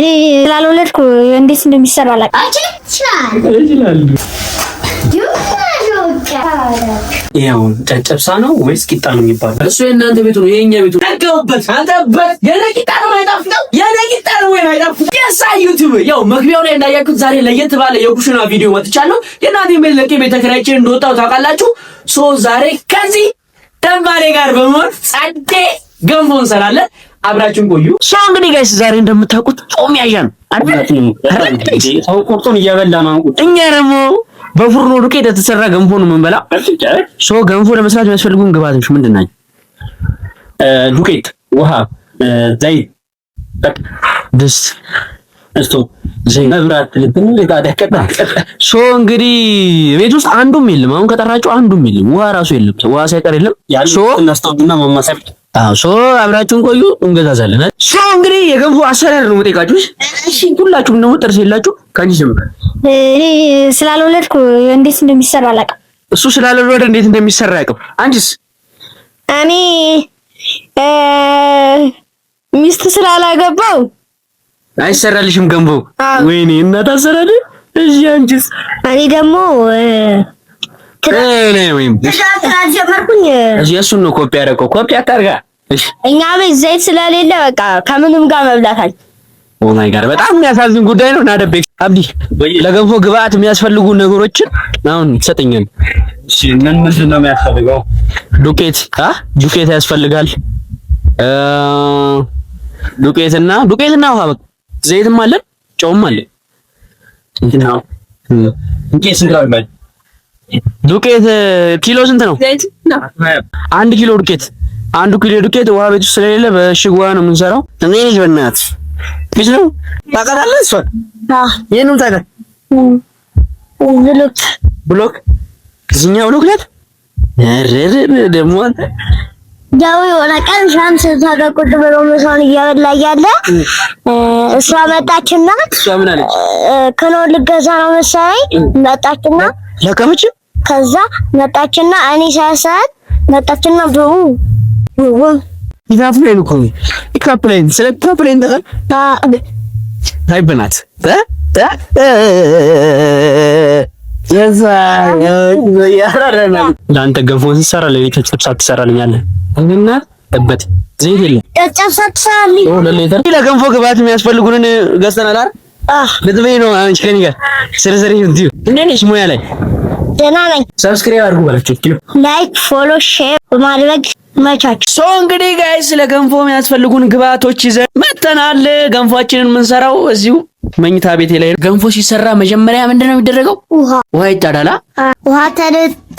ስላልወለድኩ እንዴት እንደሚሰራ አላውቅም። ያው ጨጨብሳ ነው ወይስ ቂጣ ነው የሚባለው? እሱ የእናንተ ቤቱ ነው የኛ ቤቱ። ተቀበል አንተበት የኔ ቂጣ ነው የማይጣፍጠው? የኔ ቂጣ ነው የማይጣፍጠው? የሳ ዩቲዩብ ያው መግቢያው ላይ እንዳያችሁት ዛሬ ለየት ባለ የኩሽና ቪዲዮ መጥቻለሁ። የእናንተ ቤት ለቄ ቤት ተከራይቼ እንደወጣው ታውቃላችሁ። ዛሬ ከዚህ ተንባሬ ጋር በመሆን ጸዴ ገንፎ እንሰራለን። አብራችሁን ቆዩ። እንግዲህ ጋይስ ዛሬ እንደምታውቁት ጾም ያዣን ሰው ቁርጡን እየበላ ነው። እኛ ደግሞ በፉርኖ ዱቄት የተሰራ ገንፎ ነው የምንበላ። ገንፎ ለመስራት የሚያስፈልጉን ግብአቶች ምንድን ናቸው? ዱቄት፣ ውሃ፣ ዘይት፣ ድስት፣ ስቶቭ፣ መብራት እንግዲህ ቤት ውስጥ አንዱም የለም። አሁን ከጠራችሁ አንዱም የለም። ውሃ ራሱ የለም። ውሃ ሳይቀር የለም። እናስተውና ማማሰብ አብራችሁን ቆዩ፣ እንገዛዛለን። እንግዲህ የገንፎ አሰራር ነው የምጠይቃችሁ። እሺ ሁላችሁም ደግሞ ጥርስ የላችሁ ከአንቺ ጀምር። እኔ ስላልወለድኩ እንዴት እንደሚሰራ አላውቅም። እሱ ስላልወለደ እንዴት እንደሚሰራ አያውቅም። አንቺስ? እኔ ሚስት ስላላገባው አይሰራልሽም ገንፎ። ወይኔ እናት አሰራል። እሺ አንቺስ? እኔ ደግሞ እሱን ነው ኮፒ ያደረገው። ኮፒ አታርጋ። እኛ ቤት ዘይት ስለሌለ በቃ ከምንም ጋር መብላታል። ኦ ማይ ጋድ በጣም የሚያሳዝን ጉዳይ ነው። ናደበክ አብዲ ለገንፎ ግብአት የሚያስፈልጉ ነገሮችን አሁን ትሰጠኛለህ? እሺ ምን ነው የሚያስፈልገው? ዱቄት ያስፈልጋል። ዱቄትና ውሃ፣ በቃ ዘይትም አለ፣ ጨውም አለ። ዱቄት ኪሎ ስንት ነው? 1 ኪሎ ዱቄት። 1 ኪሎ ዱቄት ውሃ ቤት ውስጥ ስለሌለ በእሽግ ውሃ ነው የምንሰራው። እኔ ልጅ በእናትህ ፊት ነው ታውቃታለህ? እሷ የእኔም ታውቃት ብሎክ እዚህኛው ብሎክ ናት። ደግሞ የሆነ ቀን ሻምስ ተቀቁጥ ብሎ ምሳውን እየበላ እያለ እሷ መጣችና ምን አለች? ክኖ ልገዛ ነው መሰለኝ መጣችና ለከመች ከዛ መጣችና እኔ ሳያሳት መጣችና ይፋፍለኝ እኮ ይካፕለኝ ስለታፕለኝ ታይበናት ለአንተ ገንፎ ስትሰራ ለቤት ጨጨብሳ ትሰራልኛለህ እና እበት ዘይት የለም ጨጨብሳ ትሰራልኝ ለገንፎ ግብአት የሚያስፈልጉንን ገዝተናል አይደል? ለጥበይ ነው አንቺ ከኔ ጋር ስለ እንዴ ነሽ ሙያ ላይ ደህና ነኝ። ሰብስክራይብ አድርጉ ባላችሁ፣ ላይክ፣ ፎሎ፣ ሼር በማድረግ መቻች። እንግዲህ ጋይስ ለገንፎ የሚያስፈልጉን ግብአቶች ይዘን መተናል። ገንፎአችንን የምንሰራው እዚሁ መኝታ ቤቴ ላይ። ገንፎ ሲሰራ መጀመሪያ ምንድነው የሚደረገው? ውሃ ይጣዳል። ውሃ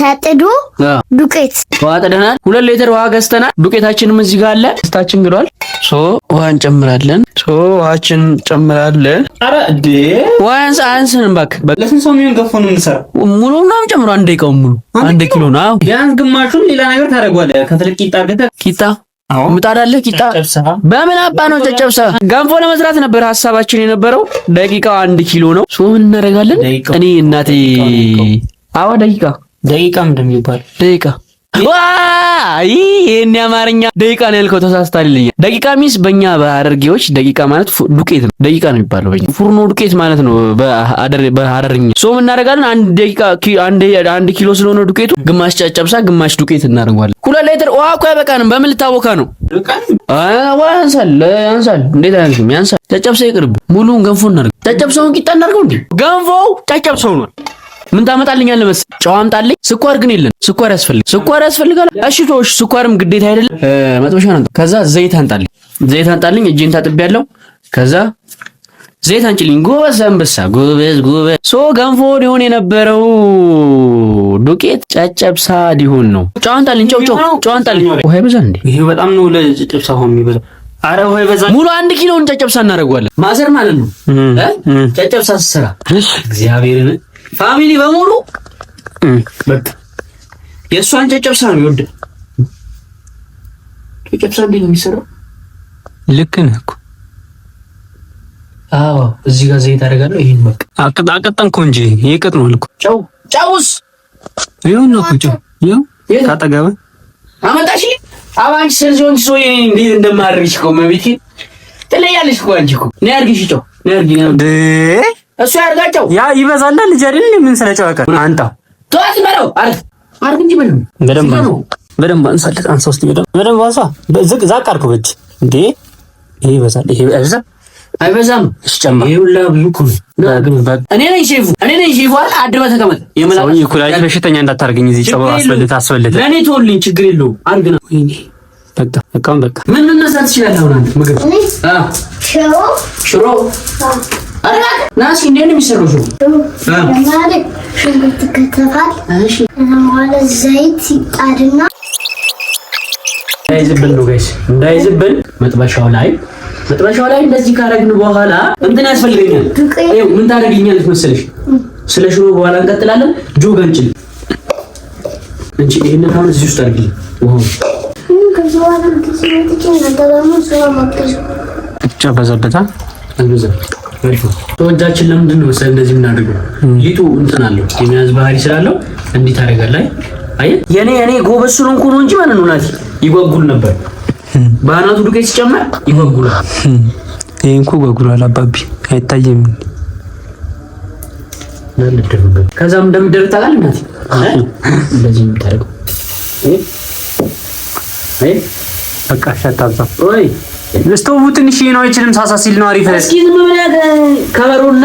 ተጥዶ ዱቄት ውሃ ጥደናል። 2 ሊትር ውሃ ገዝተናል። ዱቄታችንም እዚህ ጋር አለ። ስታችን ግሏል። ውሃ እንጨምራለን። ውሃችን እንጨምራለን። አረ እንዴ ዋንስ አንስን ባክ ለስንት ሰው የሚሆን ገንፎ ነው የምንሰራው? ሙሉ ነው የምጨምረው። 1 ደቂቃው ሙሉ 1 ኪሎ ነው። ቢያንስ ግማሹን ሌላ ነገር ታደርገዋለህ። ከትልቅ ቂጣ ምጣድ አለ። ቂጣ በምን አባ ነው ጨጨብሳ? ገንፎ ለመስራት ነበር ሀሳባችን የነበረው። ደቂቃው 1 ኪሎ ነው። ምን እናደርጋለን? እኔ እናቴ ደቂቃ ምንድን ነው የሚባል ደቂቃ ይሄን የአማርኛ ደቂቃ ነው ያልከው ተሳስተሃል። ደቂቃ ሚስ በእኛ በሐረርጌዎች ደቂቃ ማለት ዱቄት ነው። ደቂቃ ነው የሚባለው በእኛ ፉርኖ ዱቄት ማለት ነው በሐረርኛ። ምን እናደርጋለን? 1 ኪሎ ስለሆነ ዱቄቱ ግማሽ ጨጨብሳ ግማሽ ዱቄት እናደርጋለን። 2 ሊትር ውሃ እኮ አይበቃንም። በምን ልታቦካ ነው? ያንሳል። እንዴት አያንስም? ያንሳል። ጨጨብሳ ይቅርብ። ሙሉውን ገንፎ እናደርግ። ጨጨብሳውን ቂጣ እናደርገው እንዴ? ገንፎው ጨጨብሳው ነው። ምን ታመጣልኛለህ መሰለህ? ጨው አምጣልኝ። ስኳር ግን የለም። ስኳር ያስፈልጋል። እሺ ተወሽ። ስኳርም ግዴታ አይደለም። መጥበሻ ነው። ከዛ ዘይት አንጣልኝ። እጄን ታጥቤያለሁ። ከዛ ዘይት አንጭልኝ። ጎበዝ አንበሳ፣ ጎበዝ። ገንፎ ሊሆን የነበረው ዱቄት ጨጨብሳ ሊሆን ነው። ጨው አንጣልኝ። ጨው አንጣልኝ። ውሃ ይበዛል እንዴ? ይሄ በጣም ነው ለጨጨብሳ ሆኖ የሚበዛው። አረ ውሃ ይበዛል። ሙሉ 1 ኪሎን ጨጨብሳ እናደርገዋለን። ማዘር ማለት ነው ጨጨብሳ ስትሰራ እግዚአብሔርን ፋሚሊ በሙሉ በቃ የእሷን ጨጨብሳ ነው ይወድ። ጨጨብሳ እንዴት ነው የሚሰራው? ልክ ነህ እኮ። አዎ እዚህ ጋር ዘይት አደርጋለሁ። ይሄን በቃ አቀጣንኩ እንጂ ይቀጥናል እኮ። ጨውስ ይሁን ነው እኮ ይሁን ካጠገበ አመጣሽ አባንቺ ስለዚህ ሰው እንዴት እንደማርግሽ እኮ መቤቴ ትለያለሽ እኮ አንቺ እኮ ነው ያርግሽ። እሱ ያርጋቸው ያ ይበዛል ልጅ አይደል ምን ስለጨዋቀ አንተ ተዋት በለው አርግ እንጂ በደንብ አንሳው እስቲ በደንብ አንሳ ዝቅ ዛቅ አድርገው በእጅ እንዴ ይሄ ይበዛል ይሄ አይበዛም እሺ ጨምር ይሄ ሁላ ብዙ እኮ እኔ ነኝ ሼፉ አድበህ ተቀመጥ ሰውዬ ኩላሊት በሽተኛ እንዳታርገኝ እዚህ ጨው አስፈልጥ ለኔ ተወልኝ ችግር የለውም አርግ ነው በቃ ምን መስራት ትችላለህ አሁን አንተ ምግብ ሽሮ አረጋ ናሲ እንዴት ነው የሚሰራው ሽሮ ማለት ሽንኩርት ከተፋል እሺ ማለት ዘይት ይጣድና እንዳይዝብን ነው ጋይስ እንዳይዝብን መጥበሻው ላይ እንደዚህ ካረግን በኋላ እንትን ያስፈልገኛል አዩ ምን ታረጋግኛለሽ መሰለሽ ስለ ሽሮ በኋላ እንቀጥላለን ጆግ አንቺ ይሄን ታውን እዚህ ውስጥ አድርጊልኝ ዋው ከዛዋን ከዚህ እንደደረሙ ሰው ማጥሽ ብቻ በዛበታ አንበዛ ተወጃችን ለምንድን ነው መሰለኝ እንደዚህ የምናደርገው ሊጡ እንትን አለው የሚያዝ ባህሪ ስላለው እንዴት ታረጋለህ አይ የኔ ጎበዝ ስለሆንኩ ነው እንጂ ማለት ነው ናቲ ይጓጉል ነበር ባናቱ ዱቄት ሲጨመር ይጓጉላል ይሄን እኮ ጓጉላል አባቢ አይታየም ለምንድነው ከዛም እንደምደርግ ታውቃለህ ናቲ እንደዚህ የምታደርገው አይ በቃ ሻታዛ ኦይ ለስቶቡ ትንሽ ነው አይችልም ሳሳ ሲል ነው አሪፍ እስኪ ዝም ብለህ ከበሮና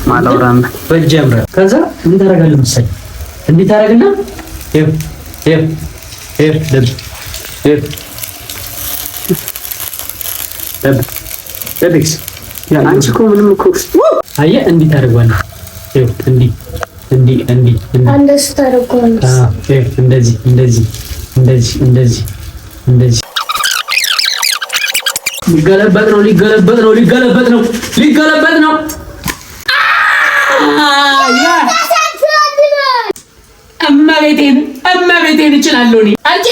ማላውራም በጀምረ ከዛ ምን ታረጋለህ መሰለኝ እንዴ ታረጋግና ለብክስ አንቺ እኮ ምንም እኮ አየህ እንዴ ታረጋለህ እንዴ አንደስ ታረጋለህ እንደዚህ ሊገለበጥ ነው እመቤቴን እችላለሁ እኔ አንቺ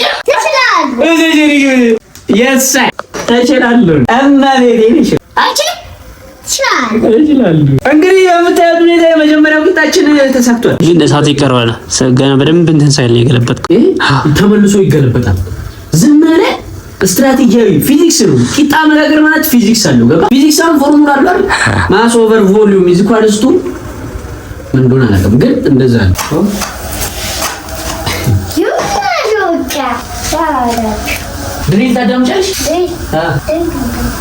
እችላለሁ እመቤቴን እችላለሁ እንግዲህ የምታዩት ሁኔታ የመጀመሪያው ቂጣችን ተሳክቷል ግን እሳት ይቀርባል ገና በደንብ እንትን ሳይል ነው የገለበጥኩት ተመልሶ ይገለበጣል ዝም ብለህ ስትራቴጂያዊ ፊዚክስ ነው ቂጣ መጋገር ማለት ፊዚክስ አለው ገባ ፊዚክሳን ፎርሙላ አለው ማስ ኦቨር ቮሊዩም ኢዝ ኢኳልስ ቱ ምን እንደሆነ አላውቅም ግን እንደዛ ነው ድሪል ታዳምጫለሽ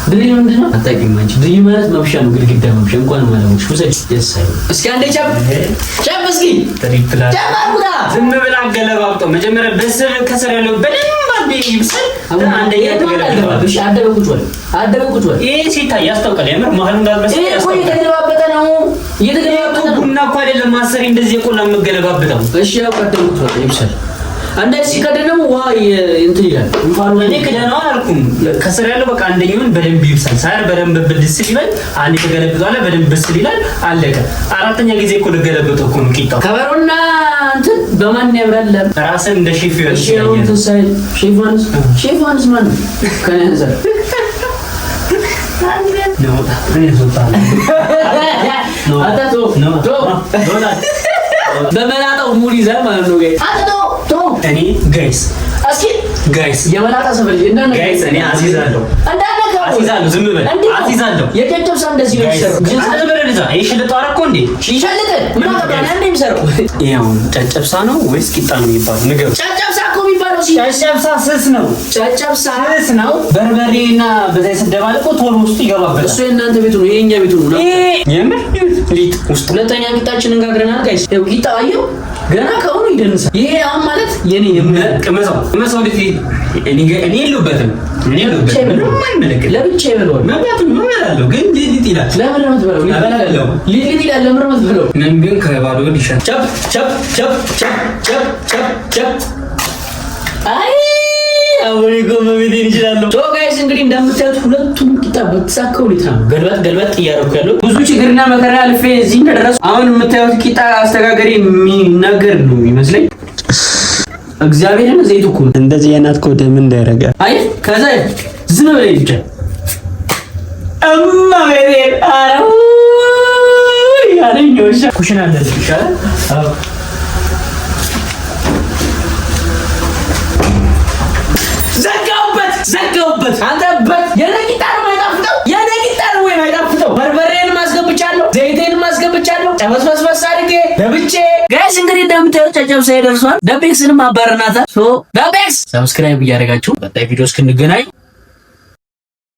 ድሪል ምንድን ነው አታውቂም አንቺ ድሪል ማለት መብሻ ነው ግድግዳ መብሻ እንኳን ማለሞሽ ውሰድ ያሳዩ እስኪ አንዴ ቻፕ እስኪ ትሪፕላ ቻፕ ዝም ብላ አገለባብጦ መጀመሪያ በስብ ከሰር ያለው በደንብ አንዴ ይብሰል አንዴ ያገለባብሽ አደረጉት ይሄ ሲታይ ያስታውቃል የምር መሀል እንዳልበሰለ ይሄ እኮ የተገለባበጠ ነው ቡና እኮ አይደለም ማሰሪ እንደዚህ የቆላ መገለባበጣው እሺ ያቀደሙት ይብሰል አንዳንድ ሲከደነው ውሃ እንትን ይላል እንኳን እኔ ከደናው አልኩም ከስር ያለው በቃ አንደኛውን በደንብ ይብሳል ሳይር በደንብ ብድስ ይላል አንዴ ተገለብጧል በደንብ ብስል ይላል አለቀ አራተኛ ጊዜ እኮ ለገለበጠው እኮ ነው ቂጣው ከበሮና እንትን በማን ያብራል ራስን እንደ ሼፍ ይችላል ሼፋንስ ማን ከነዛ በመላጣው ሙሉ ይዛል ማለት ነው እኔ ጋይስ የመላጣ ሰፈር እንደነ ጋይስ እኔ አዚዛለሁ ዝም በል አዚዛለሁ የጨጨብሳ እንደዚህ ነው የሚሰራው ግን አለበለዛ ይሽልጣው አረኮ እንዴ ይሽልጥ ምን አቀባና እንደ የሚሰራው ያው ጨጨብሳ ነው ወይስ ቂጣ ነው የሚባለው ንገር ጨጨብሳ እኮ የሚባለው ጨጨብሳ ስስ ነው ጨጨብሳ ስስ ነው በርበሬና በዛይ ስደባልቆ ቶሎ ውስጥ ይገባበታል እሱ የእናንተ ቤቱ ነው የኛ ቤቱ ነው የምር ሊጥ ውስጥ ሁለተኛ ቂጣችንን ጋግረናል ጋይስ ያው ቂጣ አየው ገና ከሆነ ይደንሳል ይሄ አሁን ማለት የኔ ቅመሰው ልት እኔ የለሁበትም ለብቻ ይበላል መብላቱ እበላለሁ ግን ሊጥ ይላል ለምን ነው የምትበላው እበላለሁ ሊጥ ይላል ለምን ነው የምትበላው ምን ግን ከባዶ ይሻል ቸፕ አይ አሁን በቤቴን ይችላል ሶ ጋይስ እንግዲህ እንደምታዩት ሁለቱም ቂጣ በተሳካ ሁኔታ ነው ገልበጥ እያደረኩ ያለው ብዙ ችግርና መከራ አልፌ እዚህ እንደደረስኩ አሁን የምታዩት ቂጣ አስተጋገሪ የሚናገር ነው ይመስለኝ እግዚአብሔርን ዘይቱ እኮ እንደዚህ የናት ኮድ ምን እንዳያረጋ አይ ከዛ ዝም ብለህ ብቻ እማ ቤቴን አረው ያለኝው ኩሽና እንደዚህ ይሻላል ዘጋውበት አንተ በት የነቂጣ ጨበስበስበስ አድርጌ ለብቼ ጋይስ እንግዲህ እንደምታዩት ጨጨብሳ ደርሷል። ደቤክስንም አባረናታል። ሶ ደቤክስ ሰብስክራይብ እያደረጋችሁ በጣም ቪዲዮ እስክንገናኝ